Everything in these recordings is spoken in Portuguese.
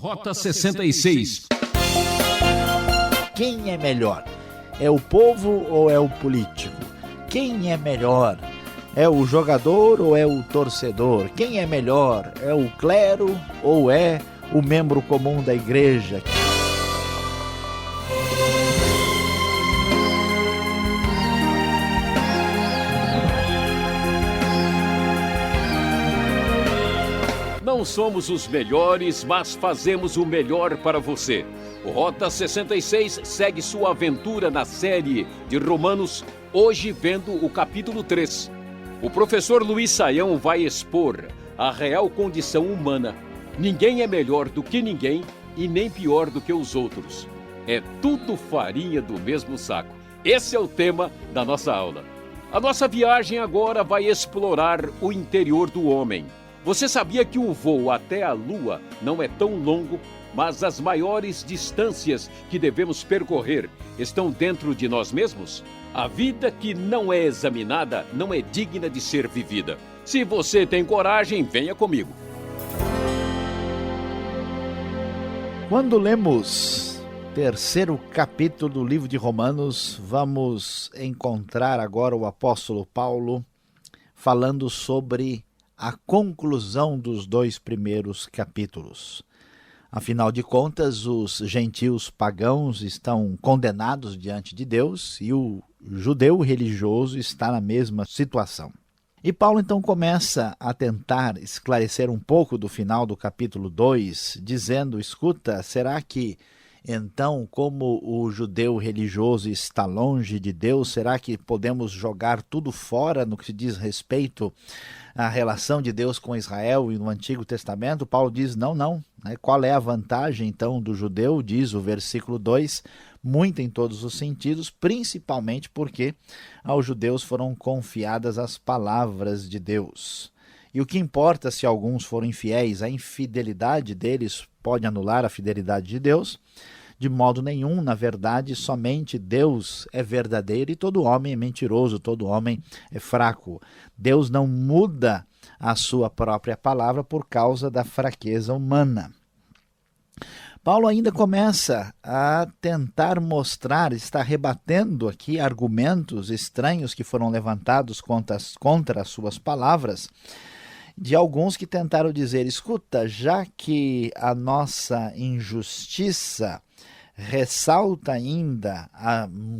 Rota 66. Quem é melhor? É o povo ou é o político? Quem é melhor? É o jogador ou é o torcedor? Quem é melhor? É o clero ou é o membro comum da igreja? Não somos os melhores, mas fazemos o melhor para você. O Rota 66 segue sua aventura na série de Romanos, hoje vendo o capítulo 3. O professor Luiz Saião vai expor a real condição humana. Ninguém é melhor do que ninguém e nem pior do que os outros. É tudo farinha do mesmo saco. Esse é o tema da nossa aula. A nossa viagem agora vai explorar o interior do homem. Você sabia que o voo até a Lua não é tão longo, mas as maiores distâncias que devemos percorrer estão dentro de nós mesmos? A vida que não é examinada não é digna de ser vivida. Se você tem coragem, venha comigo. Quando lemos o terceiro capítulo do livro de Romanos, vamos encontrar agora o apóstolo Paulo falando sobre a conclusão dos dois primeiros capítulos. Afinal de contas, os gentios pagãos estão condenados diante de Deus e o judeu religioso está na mesma situação. E Paulo então começa a tentar esclarecer um pouco do final do capítulo 2, dizendo, escuta, será que então, como o judeu religioso está longe de Deus, será que podemos jogar tudo fora no que se diz respeito à relação de Deus com Israel e no Antigo Testamento? Paulo diz, não. Qual é a vantagem, então, do judeu? Diz o versículo 2, muito em todos os sentidos, principalmente porque aos judeus foram confiadas as palavras de Deus. E o que importa se alguns foram infiéis? A infidelidade deles pode anular a fidelidade de Deus? De modo nenhum, na verdade, somente Deus é verdadeiro e todo homem é mentiroso, todo homem é fraco. Deus não muda a sua própria palavra por causa da fraqueza humana. Paulo ainda começa a tentar mostrar, está rebatendo aqui argumentos estranhos que foram levantados contra as suas palavras, de alguns que tentaram dizer, escuta, já que a nossa injustiça ressalta ainda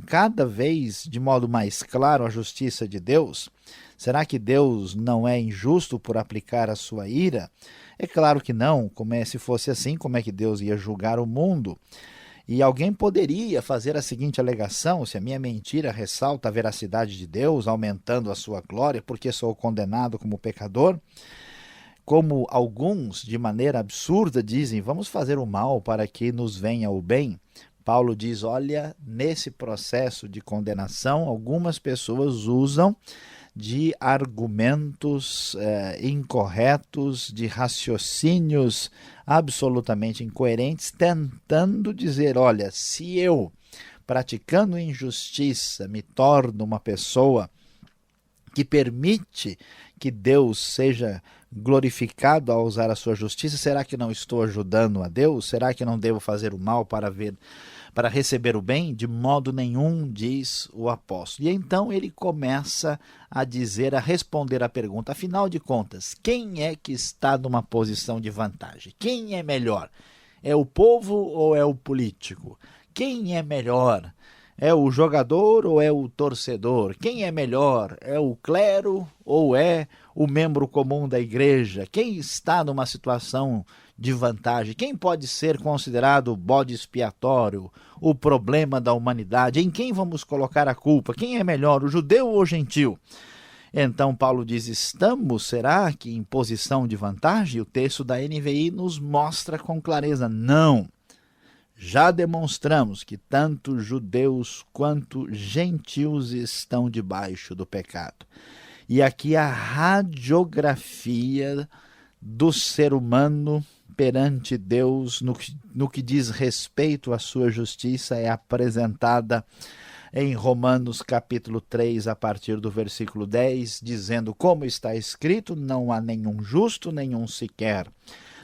cada vez de modo mais claro a justiça de Deus, será que Deus não é injusto por aplicar a sua ira? É claro que não, se fosse assim, como é que Deus ia julgar o mundo? E alguém poderia fazer a seguinte alegação, se a minha mentira ressalta a veracidade de Deus, aumentando a sua glória, porque sou condenado como pecador? Como alguns, de maneira absurda, dizem, vamos fazer o mal para que nos venha o bem. Paulo diz, olha, nesse processo de condenação, algumas pessoas usam de argumentos incorretos, de raciocínios absolutamente incoerentes, tentando dizer, olha, se eu, praticando injustiça, me torno uma pessoa que permite que Deus seja glorificado ao usar a sua justiça, será que não estou ajudando a Deus? Será que não devo fazer o mal para receber o bem? De modo nenhum, diz o apóstolo. E então ele começa a responder à pergunta, afinal de contas, quem é que está numa posição de vantagem? Quem é melhor? É o povo ou é o político? Quem é melhor? É o jogador ou é o torcedor? Quem é melhor? É o clero ou é o membro comum da igreja? Quem está numa situação de vantagem? Quem pode ser considerado o bode expiatório, o problema da humanidade? Em quem vamos colocar a culpa? Quem é melhor, o judeu ou o gentil? Então Paulo diz, será que em posição de vantagem? O texto da NVI nos mostra com clareza, não. Já demonstramos que tanto judeus quanto gentios estão debaixo do pecado. E aqui a radiografia do ser humano perante Deus, no que diz respeito à sua justiça, é apresentada em Romanos capítulo 3, a partir do versículo 10, dizendo, como está escrito, não há nenhum justo, nenhum sequer.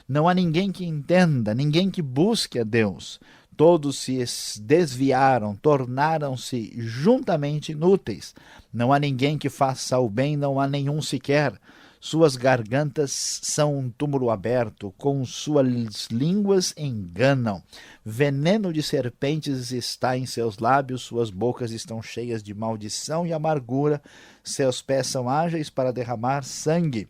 Não há ninguém que entenda, ninguém que busque a Deus. Todos se desviaram, tornaram-se juntamente inúteis. Não há ninguém que faça o bem, não há nenhum sequer. Suas gargantas são um túmulo aberto, com suas línguas enganam. Veneno de serpentes está em seus lábios, suas bocas estão cheias de maldição e amargura, seus pés são ágeis para derramar sangue.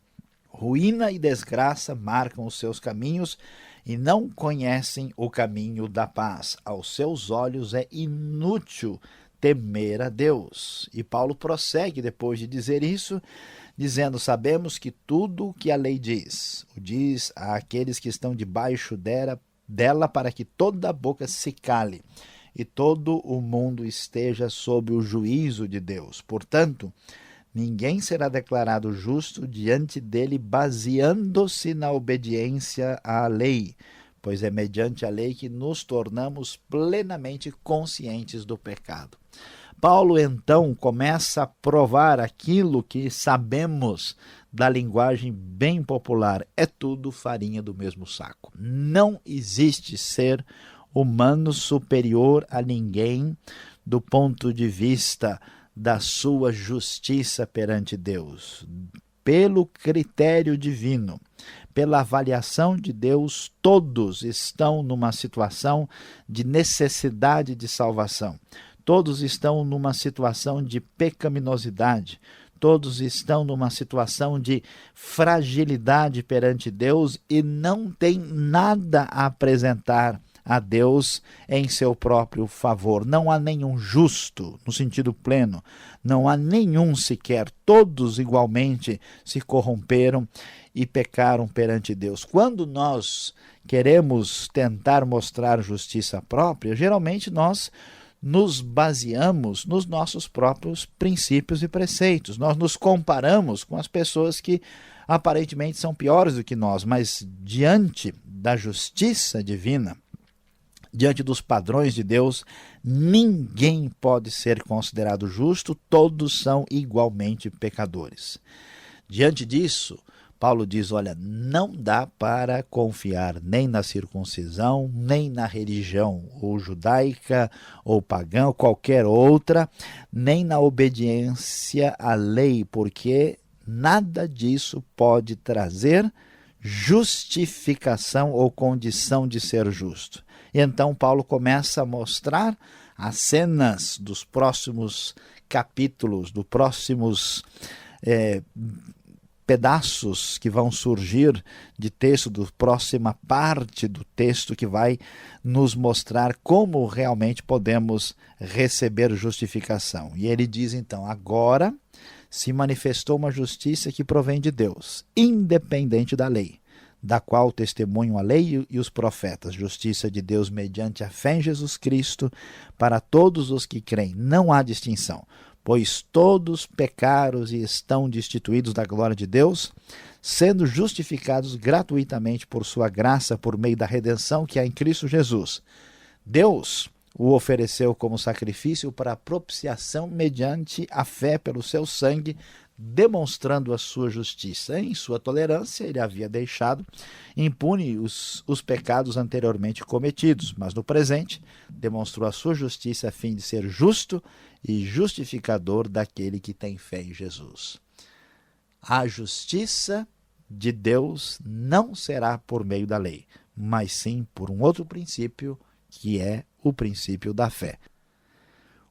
Ruína e desgraça marcam os seus caminhos e não conhecem o caminho da paz. Aos seus olhos é inútil temer a Deus. E Paulo prossegue depois de dizer isso, dizendo: sabemos que tudo o que a lei diz, o diz àqueles que estão debaixo dela, para que toda a boca se cale e todo o mundo esteja sob o juízo de Deus. Portanto, ninguém será declarado justo diante dele baseando-se na obediência à lei, pois é mediante a lei que nos tornamos plenamente conscientes do pecado. Paulo, então, começa a provar aquilo que sabemos da linguagem bem popular: é tudo farinha do mesmo saco. Não existe ser humano superior a ninguém do ponto de vista da sua justiça perante Deus. Pelo critério divino, pela avaliação de Deus, todos estão numa situação de necessidade de salvação. Todos estão numa situação de pecaminosidade. Todos estão numa situação de fragilidade perante Deus e não têm nada a apresentar a Deus em seu próprio favor. Não há nenhum justo, no sentido pleno, não há nenhum sequer. Todos igualmente se corromperam e pecaram perante Deus. Quando nós queremos tentar mostrar justiça própria, geralmente nós nos baseamos nos nossos próprios princípios e preceitos. Nós nos comparamos com as pessoas que aparentemente são piores do que nós, mas diante da justiça divina, diante dos padrões de Deus, ninguém pode ser considerado justo, todos são igualmente pecadores. Diante disso, Paulo diz: olha, não dá para confiar nem na circuncisão, nem na religião ou judaica ou pagã ou qualquer outra, nem na obediência à lei, porque nada disso pode trazer justificação ou condição de ser justo. E então Paulo começa a mostrar as cenas dos próximos capítulos, dos próximos pedaços que vão surgir de texto, da próxima parte do texto que vai nos mostrar como realmente podemos receber justificação. E ele diz então: agora se manifestou uma justiça que provém de Deus, independente da lei, da qual testemunham a lei e os profetas, justiça de Deus mediante a fé em Jesus Cristo para todos os que creem. Não há distinção, pois todos pecaram e estão destituídos da glória de Deus, sendo justificados gratuitamente por sua graça, por meio da redenção que há em Cristo Jesus. Deus o ofereceu como sacrifício para propiciação mediante a fé pelo seu sangue, demonstrando a sua justiça. Em sua tolerância, ele havia deixado impune os pecados anteriormente cometidos, mas no presente demonstrou a sua justiça a fim de ser justo e justificador daquele que tem fé em Jesus. A justiça de Deus não será por meio da lei, mas sim por um outro princípio, que é o princípio da fé.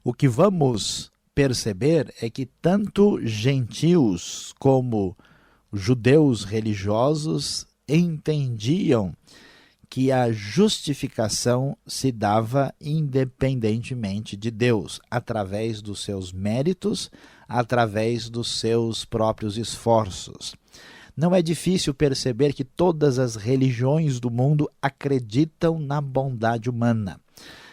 O que vamos perceber é que tanto gentios como judeus religiosos entendiam que a justificação se dava independentemente de Deus, através dos seus méritos, através dos seus próprios esforços. Não é difícil perceber que todas as religiões do mundo acreditam na bondade humana.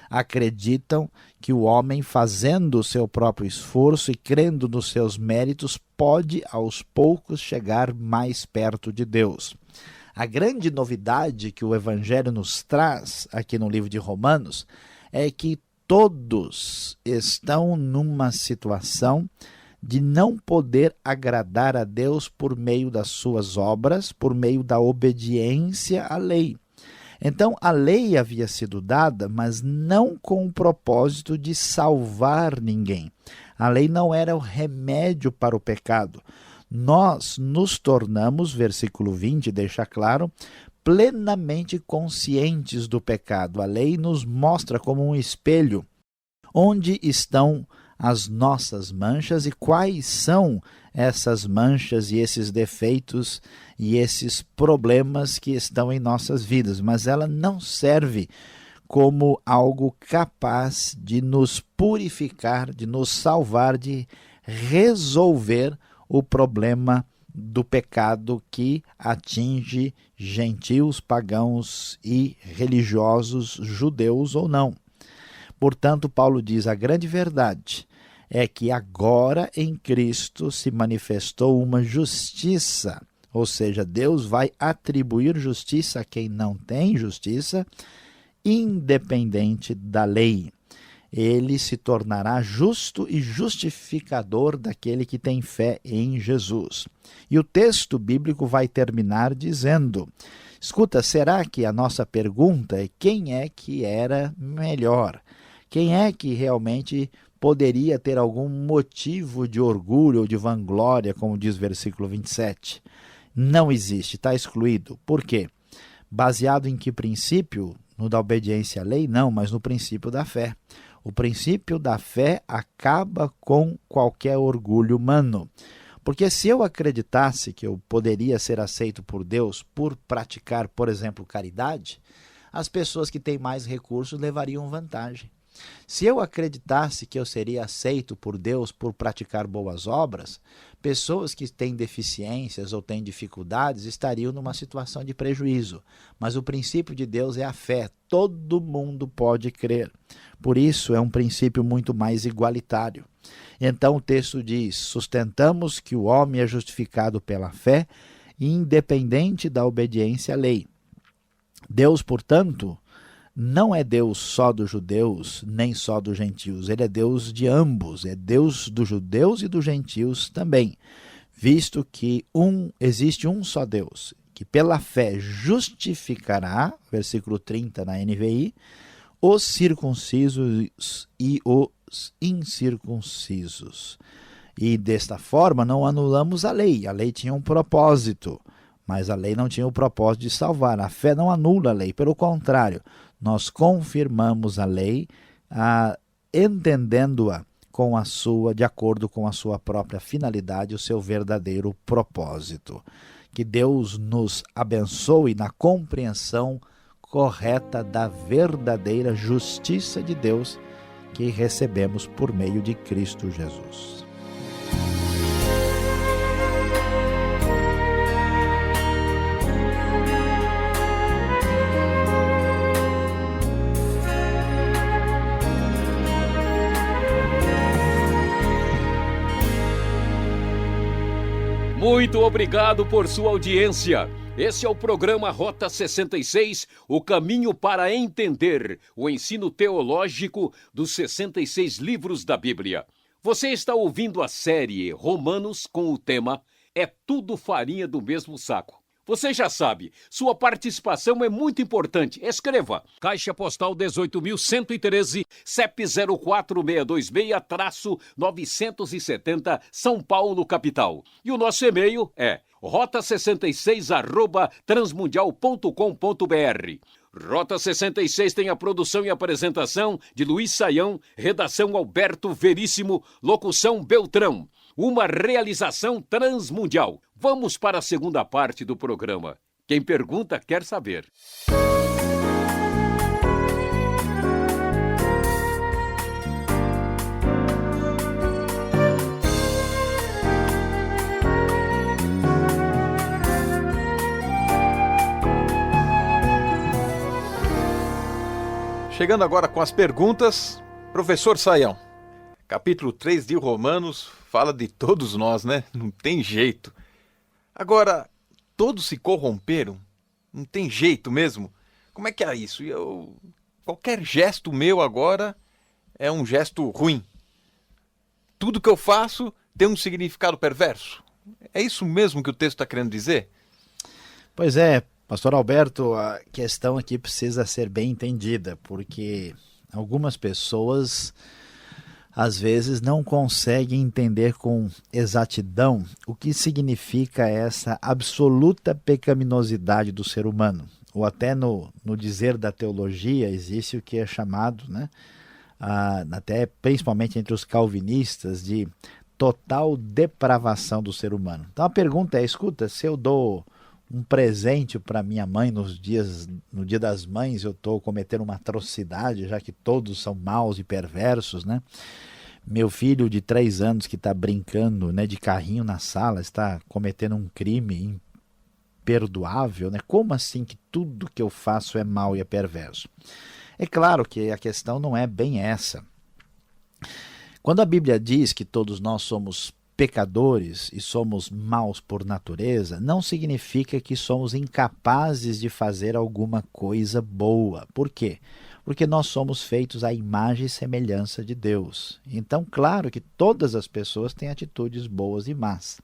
Acreditam que o homem, fazendo o seu próprio esforço e crendo nos seus méritos, pode aos poucos chegar mais perto de Deus. A grande novidade que o Evangelho nos traz aqui no livro de Romanos é que todos estão numa situação de não poder agradar a Deus por meio das suas obras, por meio da obediência à lei. Então, a lei havia sido dada, mas não com o propósito de salvar ninguém. A lei não era o remédio para o pecado. Nós nos tornamos, versículo 20 deixa claro, plenamente conscientes do pecado. A lei nos mostra como um espelho onde estão as nossas manchas e quais são essas manchas e esses defeitos e esses problemas que estão em nossas vidas. Mas ela não serve como algo capaz de nos purificar, de nos salvar, de resolver o problema do pecado que atinge gentios, pagãos e religiosos, judeus ou não. Portanto, Paulo diz, a grande verdade é que agora em Cristo se manifestou uma justiça, ou seja, Deus vai atribuir justiça a quem não tem justiça, independente da lei. Ele se tornará justo e justificador daquele que tem fé em Jesus. E o texto bíblico vai terminar dizendo, escuta, será que a nossa pergunta é quem é que era melhor? Quem é que realmente poderia ter algum motivo de orgulho ou de vanglória, como diz o versículo 27? Não existe, está excluído. Por quê? Baseado em que princípio? No da obediência à lei? Não, mas no princípio da fé. O princípio da fé acaba com qualquer orgulho humano. Porque se eu acreditasse que eu poderia ser aceito por Deus por praticar, por exemplo, caridade, as pessoas que têm mais recursos levariam vantagem. Se eu acreditasse que eu seria aceito por Deus por praticar boas obras, pessoas que têm deficiências ou têm dificuldades estariam numa situação de prejuízo. Mas o princípio de Deus é a fé. Todo mundo pode crer. Por isso é um princípio muito mais igualitário. Então o texto diz, sustentamos que o homem é justificado pela fé, independente da obediência à lei. Deus, portanto, não é Deus só dos judeus, nem só dos gentios. Ele é Deus de ambos, é Deus dos judeus e dos gentios também, visto que existe um só Deus, que pela fé justificará, versículo 30 na NVI, os circuncisos e os incircuncisos. E desta forma não anulamos a lei tinha um propósito, mas a lei não tinha o propósito de salvar. A fé não anula a lei, pelo contrário, nós confirmamos a lei, entendendo-a de acordo com a sua própria finalidade, o seu verdadeiro propósito. Que Deus nos abençoe na compreensão correta da verdadeira justiça de Deus que recebemos por meio de Cristo Jesus. Muito obrigado por sua audiência. Esse é o programa Rota 66, o caminho para entender o ensino teológico dos 66 livros da Bíblia. Você está ouvindo a série Romanos com o tema É Tudo Farinha do Mesmo Saco. Você já sabe, sua participação é muito importante. Escreva, Caixa Postal 18.113, CEP 04626-970, São Paulo, capital. E o nosso e-mail é rota66@transmundial.com.br. Rota 66 tem a produção e apresentação de Luiz Saião, redação Alberto Veríssimo, locução Beltrão. Uma realização transmundial. Vamos para a segunda parte do programa. Quem pergunta quer saber. Chegando agora com as perguntas, professor Saião. Capítulo 3 de Romanos fala de todos nós, né? Não tem jeito. Agora, todos se corromperam? Não tem jeito mesmo? Como é que é isso? Qualquer gesto meu agora é um gesto ruim. Tudo que eu faço tem um significado perverso? É isso mesmo que o texto está querendo dizer? Pois é, pastor Alberto, a questão aqui precisa ser bem entendida, porque algumas pessoas às vezes não conseguem entender com exatidão o que significa essa absoluta pecaminosidade do ser humano. Ou até no dizer da teologia existe o que é chamado, né, até principalmente entre os calvinistas, de total depravação do ser humano. Então a pergunta é, escuta, se eu dou um presente para minha mãe no dia das mães, eu estou cometendo uma atrocidade, já que todos são maus e perversos, né? Meu filho de 3 anos que está brincando, né, de carrinho na sala está cometendo um crime imperdoável, né? Como assim que tudo que eu faço é mau e é perverso? É claro que a questão não é bem essa. Quando a Bíblia diz que todos nós somos pecadores e somos maus por natureza, não significa que somos incapazes de fazer alguma coisa boa. Por quê? Porque nós somos feitos à imagem e semelhança de Deus. Então, claro que todas as pessoas têm atitudes boas e más.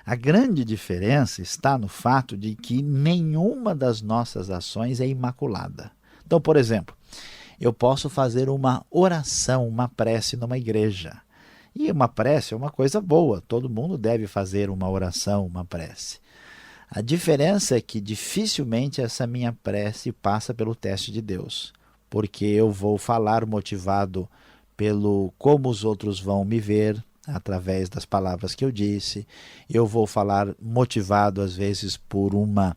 A grande diferença está no fato de que nenhuma das nossas ações é imaculada. Então, por exemplo, eu posso fazer uma oração, uma prece numa igreja. E uma prece é uma coisa boa, todo mundo deve fazer uma oração, uma prece. A diferença é que dificilmente essa minha prece passa pelo teste de Deus, porque eu vou falar motivado pelo como os outros vão me ver, através das palavras que eu disse, eu vou falar motivado às vezes por uma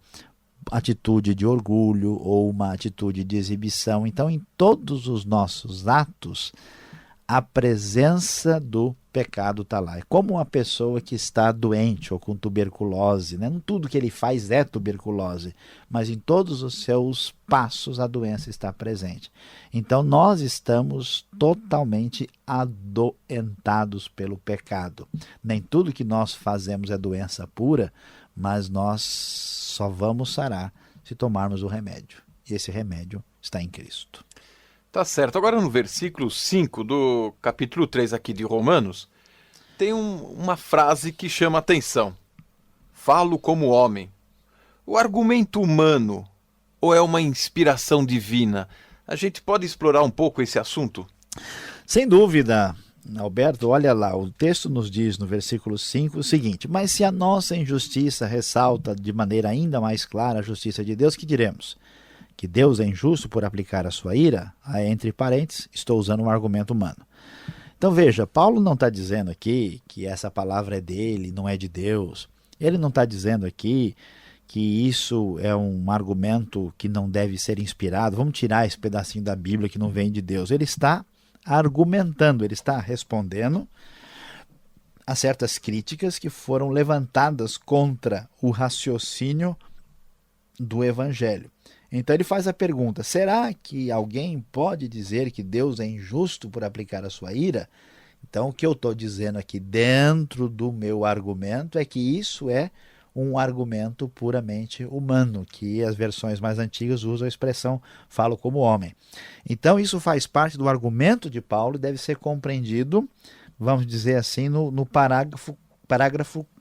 atitude de orgulho ou uma atitude de exibição. Então, em todos os nossos atos, a presença do pecado está lá. É como uma pessoa que está doente ou com tuberculose, né? Não tudo que ele faz é tuberculose, mas em todos os seus passos a doença está presente. Então nós estamos totalmente adoentados pelo pecado. Nem tudo que nós fazemos é doença pura, mas nós só vamos sarar se tomarmos o remédio. E esse remédio está em Cristo. Tá certo. Agora no versículo 5 do capítulo 3 aqui de Romanos, tem uma frase que chama a atenção. Falo como homem. O argumento humano ou é uma inspiração divina? A gente pode explorar um pouco esse assunto? Sem dúvida, Alberto, olha lá, o texto nos diz no versículo 5 o seguinte: mas se a nossa injustiça ressalta de maneira ainda mais clara a justiça de Deus, que diremos? Que Deus é injusto por aplicar a sua ira? Entre parênteses, estou usando um argumento humano. Então veja, Paulo não está dizendo aqui que essa palavra é dele, não é de Deus. Ele não está dizendo aqui que isso é um argumento que não deve ser inspirado. Vamos tirar esse pedacinho da Bíblia que não vem de Deus. Ele está argumentando, ele está respondendo a certas críticas que foram levantadas contra o raciocínio do Evangelho. Então ele faz a pergunta: será que alguém pode dizer que Deus é injusto por aplicar a sua ira? Então o que eu estou dizendo aqui dentro do meu argumento é que isso é um argumento puramente humano, que as versões mais antigas usam a expressão falo como homem. Então isso faz parte do argumento de Paulo e deve ser compreendido, vamos dizer assim, no parágrafo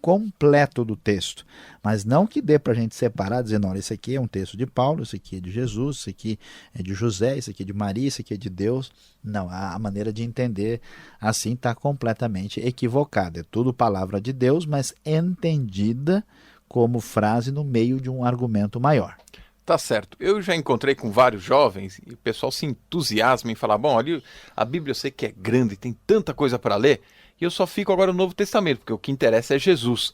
completo do texto, mas não que dê para a gente separar, dizendo, olha, esse aqui é um texto de Paulo, esse aqui é de Jesus, esse aqui é de José, esse aqui é de Maria, esse aqui é de Deus. Não, a maneira de entender assim está completamente equivocada. É tudo palavra de Deus, mas entendida como frase no meio de um argumento maior. Tá certo. Eu já encontrei com vários jovens e o pessoal se entusiasma em falar, bom, olha, a Bíblia eu sei que é grande, tem tanta coisa para ler, e eu só fico agora no Novo Testamento, porque o que interessa é Jesus.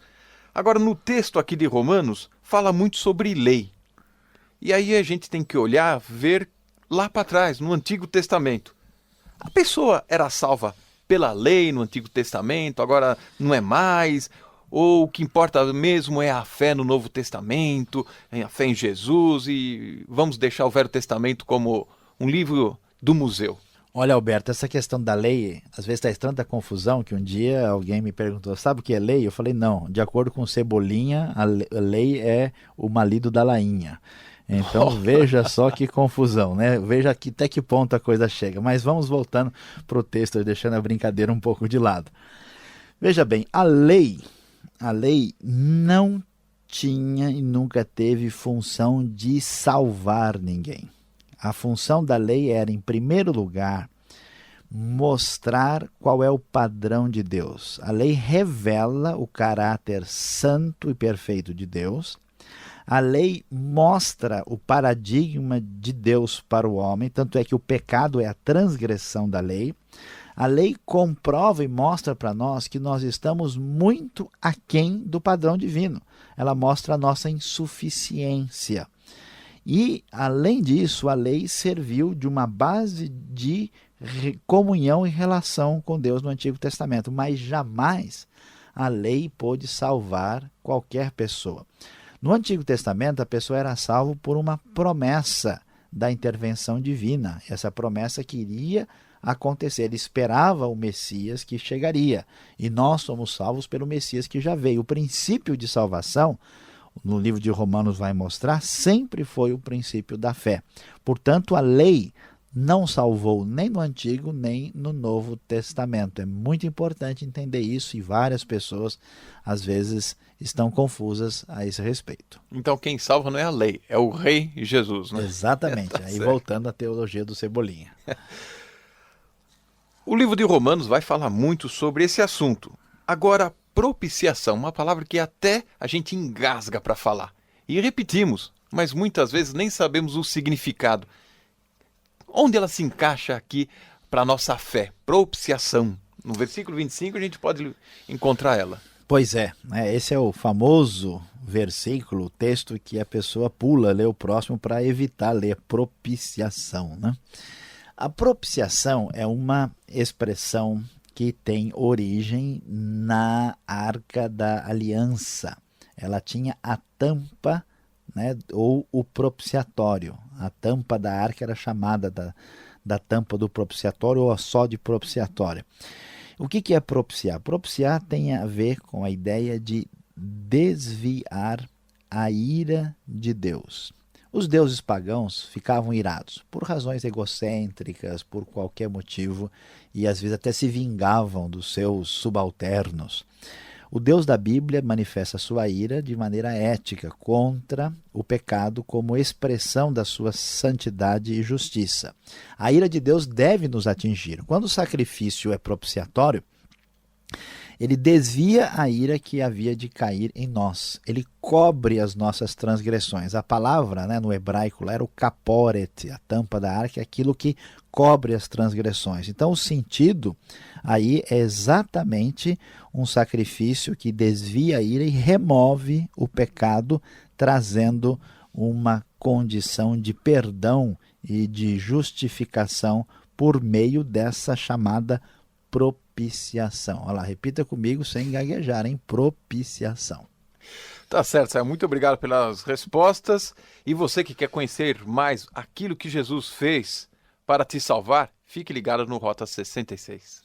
Agora, no texto aqui de Romanos, fala muito sobre lei. E aí a gente tem que olhar, ver lá para trás, no Antigo Testamento. A pessoa era salva pela lei no Antigo Testamento, agora não é mais, ou o que importa mesmo é a fé no Novo Testamento, a fé em Jesus, e vamos deixar o Velho Testamento como um livro do museu. Olha, Alberto, essa questão da lei, às vezes traz tanta confusão que um dia alguém me perguntou, sabe o que é lei? Eu falei, não, de acordo com Cebolinha, a lei é o marido da lainha. Então veja só que confusão, né? Veja aqui até que ponto a coisa chega. Mas vamos voltando para o texto, deixando a brincadeira um pouco de lado. Veja bem, a lei não tinha e nunca teve função de salvar ninguém. A função da lei era, em primeiro lugar, mostrar qual é o padrão de Deus. A lei revela o caráter santo e perfeito de Deus. A lei mostra o paradigma de Deus para o homem, tanto é que o pecado é a transgressão da lei. A lei comprova e mostra para nós que nós estamos muito aquém do padrão divino. Ela mostra a nossa insuficiência. E, além disso, a lei serviu de uma base de comunhão e relação com Deus no Antigo Testamento, mas jamais a lei pôde salvar qualquer pessoa. No Antigo Testamento, a pessoa era salva por uma promessa da intervenção divina. Essa promessa queria acontecer. Ele esperava o Messias que chegaria. E nós somos salvos pelo Messias que já veio. O princípio de salvação, no livro de Romanos vai mostrar, sempre foi o princípio da fé. Portanto, a lei não salvou nem no Antigo nem no Novo Testamento. É muito importante entender isso e várias pessoas, às vezes, estão confusas a esse respeito. Então quem salva não é a lei, é o Rei Jesus, né? Exatamente. Tá Aí certo. voltando à teologia do Cebolinha. O livro de Romanos vai falar muito sobre esse assunto. Agora, propiciação, uma palavra que até a gente engasga para falar. E repetimos, mas muitas vezes nem sabemos o significado. Onde ela se encaixa aqui para a nossa fé? Propiciação. No versículo 25 a gente pode encontrar ela. Pois é, esse é o famoso versículo, o texto que a pessoa pula, lê o próximo para evitar ler propiciação, né? A propiciação é uma expressão que tem origem na Arca da Aliança. Ela tinha a tampa, né, ou o propiciatório. A tampa da arca era chamada da tampa do propiciatório ou só de propiciatória. O que é propiciar? Propiciar tem a ver com a ideia de desviar a ira de Deus. Os deuses pagãos ficavam irados por razões egocêntricas, por qualquer motivo, e às vezes até se vingavam dos seus subalternos. O Deus da Bíblia manifesta sua ira de maneira ética contra o pecado como expressão da sua santidade e justiça. A ira de Deus deve nos atingir. Quando o sacrifício é propiciatório, ele desvia a ira que havia de cair em nós. Ele cobre as nossas transgressões. A palavra, no hebraico, era o kaporet, a tampa da arca, é aquilo que cobre as transgressões. Então, o sentido aí é exatamente um sacrifício que desvia a ira e remove o pecado, trazendo uma condição de perdão e de justificação por meio dessa chamada propiciação. Olha lá, repita comigo sem gaguejar, hein? Propiciação. Tá certo, Saio. Muito obrigado pelas respostas. E você que quer conhecer mais aquilo que Jesus fez para te salvar, fique ligado no Rota 66.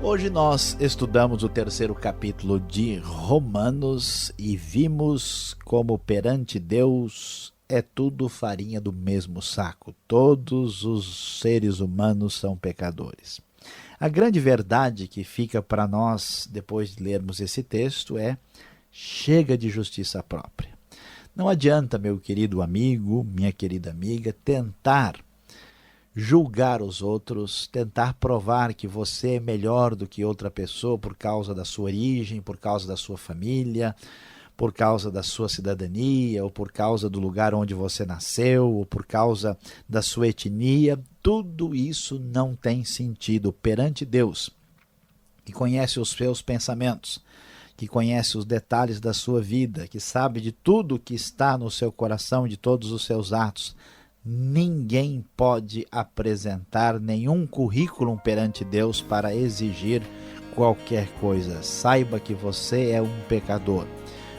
Hoje nós estudamos o terceiro capítulo de Romanos e vimos como perante Deus é tudo farinha do mesmo saco. Todos os seres humanos são pecadores. A grande verdade que fica para nós depois de lermos esse texto é: chega de justiça própria. Não adianta, meu querido amigo, minha querida amiga, tentar julgar os outros, tentar provar que você é melhor do que outra pessoa por causa da sua origem, por causa da sua família, por causa da sua cidadania, ou por causa do lugar onde você nasceu, ou por causa da sua etnia. Tudo isso não tem sentido perante Deus, que conhece os seus pensamentos, que conhece os detalhes da sua vida, que sabe de tudo que está no seu coração, de todos os seus atos. Ninguém pode apresentar nenhum currículo perante Deus para exigir qualquer coisa. Saiba que você é um pecador,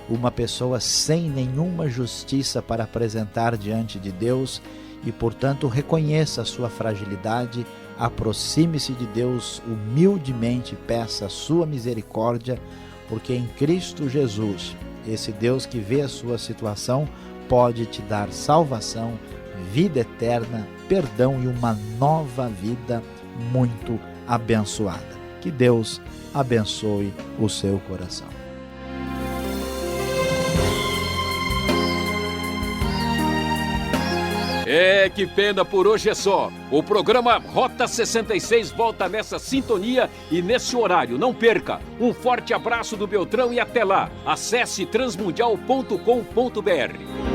uma pessoa sem nenhuma justiça para apresentar diante de Deus e, portanto, reconheça a sua fragilidade, aproxime-se de Deus humildemente, peça a sua misericórdia, porque em Cristo Jesus, esse Deus que vê a sua situação, pode te dar salvação, vida eterna, perdão e uma nova vida muito abençoada. Que Deus abençoe o seu coração. Que pena, por hoje é só. O programa Rota 66 volta nessa sintonia e nesse horário. Não perca. Um forte abraço do Beltrão e até lá. Acesse transmundial.com.br.